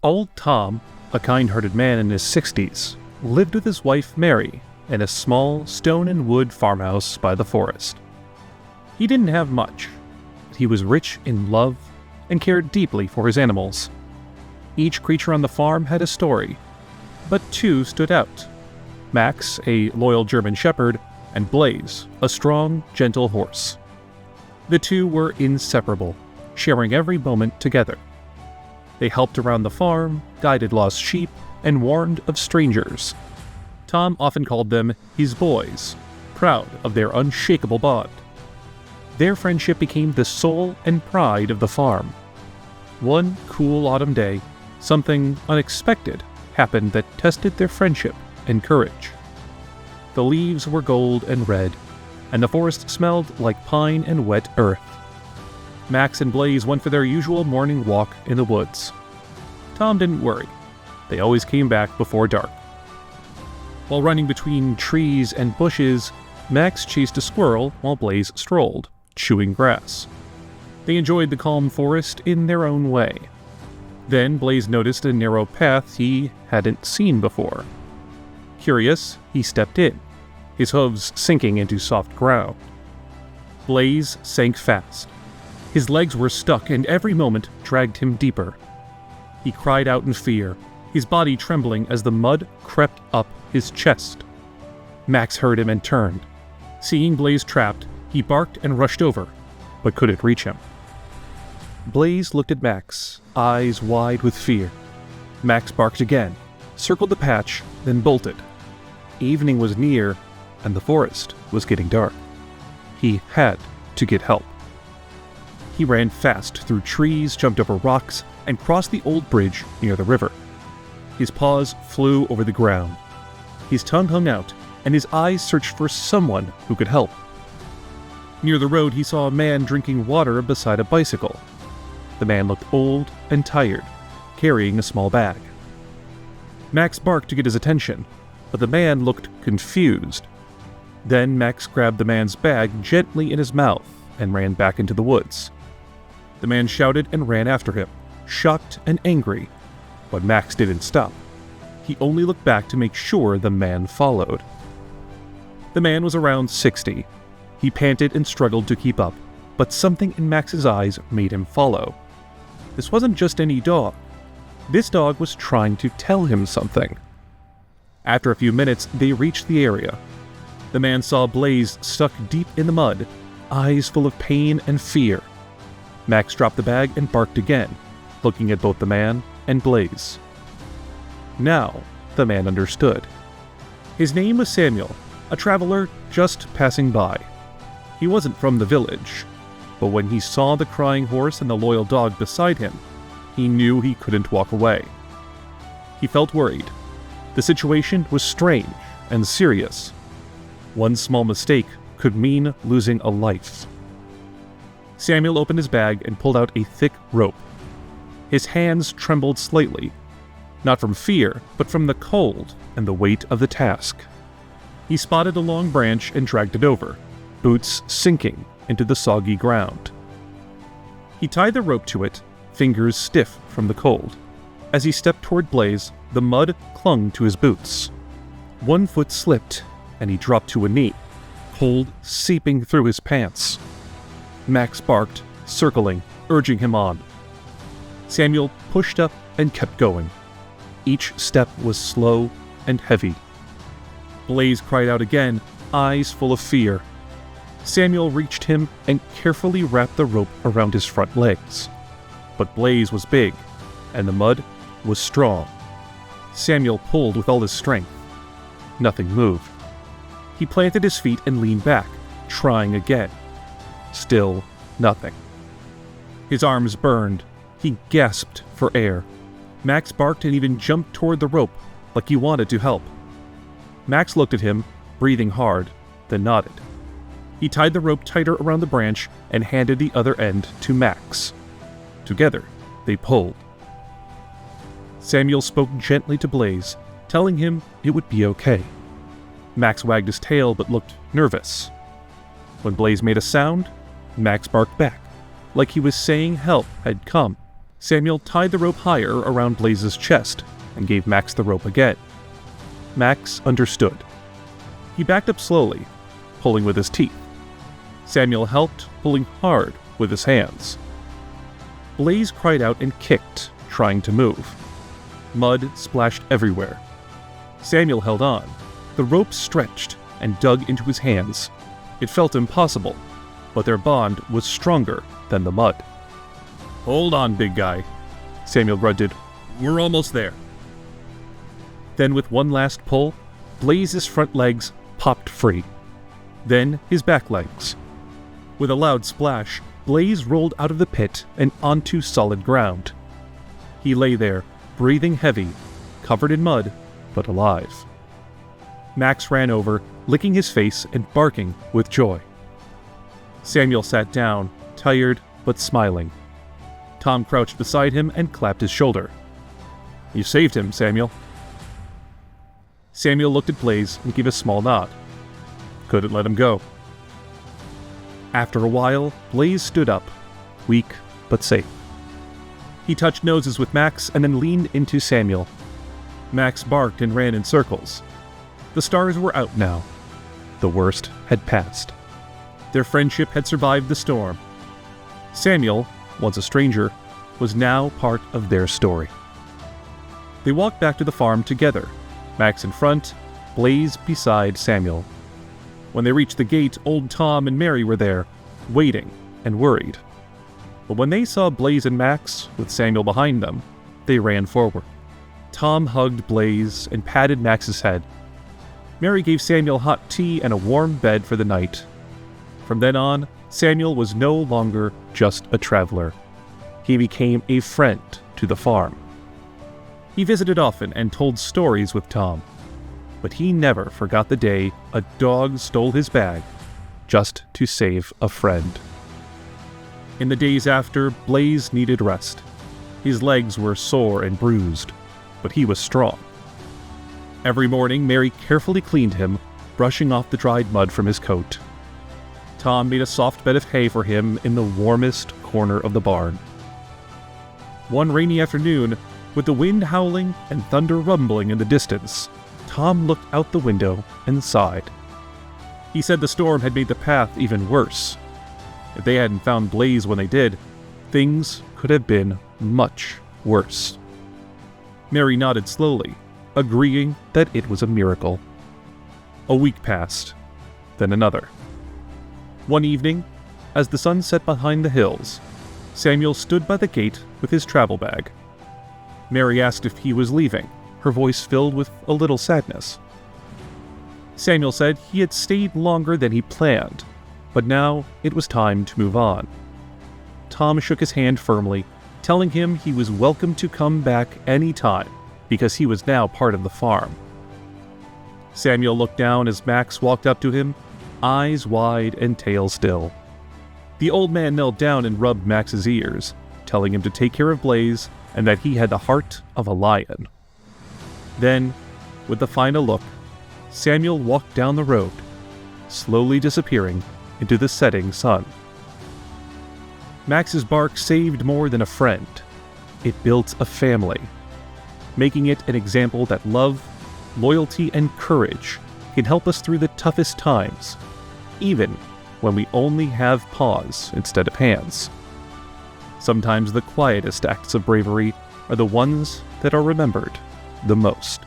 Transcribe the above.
Old Tom, a kind-hearted man in his 60s, lived with his wife Mary in a small stone and wood farmhouse by the forest. He didn't have much, but he was rich in love and cared deeply for his animals. Each creature on the farm had a story, but two stood out: Max, a loyal German shepherd, and Blaze, a strong, gentle horse. The two were inseparable, sharing every moment together. They helped around the farm, guided lost sheep, and warned of strangers. Tom often called them his boys, proud of their unshakable bond. Their friendship became the soul and pride of the farm. One cool autumn day, something unexpected happened that tested their friendship and courage. The leaves were gold and red, and the forest smelled like pine and wet earth. Max and Blaze went for their usual morning walk in the woods. Tom didn't worry. They always came back before dark. While running between trees and bushes, Max chased a squirrel while Blaze strolled, chewing grass. They enjoyed the calm forest in their own way. Then Blaze noticed a narrow path he hadn't seen before. Curious, he stepped in, his hooves sinking into soft ground. Blaze sank fast. His legs were stuck and every moment dragged him deeper. He cried out in fear, his body trembling as the mud crept up his chest. Max heard him and turned. Seeing Blaze trapped, he barked and rushed over, but couldn't reach him. Blaze looked at Max, eyes wide with fear. Max barked again, circled the patch, then bolted. Evening was near, and the forest was getting dark. He had to get help. He ran fast through trees, jumped over rocks, and crossed the old bridge near the river. His paws flew over the ground. His tongue hung out, and his eyes searched for someone who could help. Near the road, he saw a man drinking water beside a bicycle. The man looked old and tired, carrying a small bag. Max barked to get his attention, but the man looked confused. Then Max grabbed the man's bag gently in his mouth and ran back into the woods. The man shouted and ran after him, shocked and angry, but Max didn't stop. He only looked back to make sure the man followed. The man was around 60. He panted and struggled to keep up, but something in Max's eyes made him follow. This wasn't just any dog. This dog was trying to tell him something. After a few minutes, they reached the area. The man saw Blaze stuck deep in the mud, eyes full of pain and fear. Max dropped the bag and barked again, looking at both the man and Blaze. Now, the man understood. His name was Samuel, a traveler just passing by. He wasn't from the village, but when he saw the crying horse and the loyal dog beside him, he knew he couldn't walk away. He felt worried. The situation was strange and serious. One small mistake could mean losing a life. Samuel opened his bag and pulled out a thick rope. His hands trembled slightly, not from fear, but from the cold and the weight of the task. He spotted a long branch and dragged it over, boots sinking into the soggy ground. He tied the rope to it, fingers stiff from the cold. As he stepped toward Blaze, the mud clung to his boots. One foot slipped, and he dropped to a knee, cold seeping through his pants. Max barked, circling, urging him on. Samuel pushed up and kept going. Each step was slow and heavy. Blaze cried out again, eyes full of fear. Samuel reached him and carefully wrapped the rope around his front legs. But Blaze was big, and the mud was strong. Samuel pulled with all his strength. Nothing moved. He planted his feet and leaned back, trying again. Still nothing. His arms burned. He gasped for air. Max barked and even jumped toward the rope, like he wanted to help. Max looked at him, breathing hard, then nodded. He tied the rope tighter around the branch and handed the other end to Max. Together, they pulled. Samuel spoke gently to Blaze, telling him it would be okay. Max wagged his tail but looked nervous. When Blaze made a sound, Max barked back, like he was saying help had come, Samuel tied the rope higher around Blaze's chest and gave Max the rope again. Max understood. He backed up slowly, pulling with his teeth. Samuel helped, pulling hard with his hands. Blaze cried out and kicked, trying to move. Mud splashed everywhere. Samuel held on. The rope stretched and dug into his hands. It felt impossible, but their bond was stronger than the mud. "Hold on, big guy," Samuel grunted. "We're almost there." Then with one last pull, Blaze's front legs popped free. Then his back legs. With a loud splash, Blaze rolled out of the pit and onto solid ground. He lay there, breathing heavy, covered in mud, but alive. Max ran over, licking his face and barking with joy. Samuel sat down, tired but smiling. Tom crouched beside him and clapped his shoulder. "You saved him, Samuel." Samuel looked at Blaze and gave a small nod. Couldn't let him go. After a while, Blaze stood up, weak but safe. He touched noses with Max and then leaned into Samuel. Max barked and ran in circles. The stars were out now. The worst had passed. Their friendship had survived the storm. Samuel, once a stranger, was now part of their story. They walked back to the farm together, Max in front, Blaze beside Samuel. When they reached the gate, old Tom and Mary were there, waiting and worried. But when they saw Blaze and Max, with Samuel behind them, they ran forward. Tom hugged Blaze and patted Max's head. Mary gave Samuel hot tea and a warm bed for the night. From then on, Samuel was no longer just a traveler. He became a friend to the farm. He visited often and told stories with Tom. But he never forgot the day a dog stole his bag just to save a friend. In the days after, Blaze needed rest. His legs were sore and bruised, but he was strong. Every morning, Mary carefully cleaned him, brushing off the dried mud from his coat. Tom made a soft bed of hay for him in the warmest corner of the barn. One rainy afternoon, with the wind howling and thunder rumbling in the distance, Tom looked out the window and sighed. He said the storm had made the path even worse. If they hadn't found Blaze when they did, things could have been much worse. Mary nodded slowly, agreeing that it was a miracle. A week passed, then another. One evening, as the sun set behind the hills, Samuel stood by the gate with his travel bag. Mary asked if he was leaving, her voice filled with a little sadness. Samuel said he had stayed longer than he planned, but now it was time to move on. Tom shook his hand firmly, telling him he was welcome to come back any time, because he was now part of the farm. Samuel looked down as Max walked up to him, eyes wide and tail still. The old man knelt down and rubbed Max's ears, telling him to take care of Blaze and that he had the heart of a lion. Then, with a final look, Samuel walked down the road, slowly disappearing into the setting sun. Max's bark saved more than a friend. It built a family, making it an example that love, loyalty, and courage can help us through the toughest times, even when we only have paws instead of hands. Sometimes the quietest acts of bravery are the ones that are remembered the most.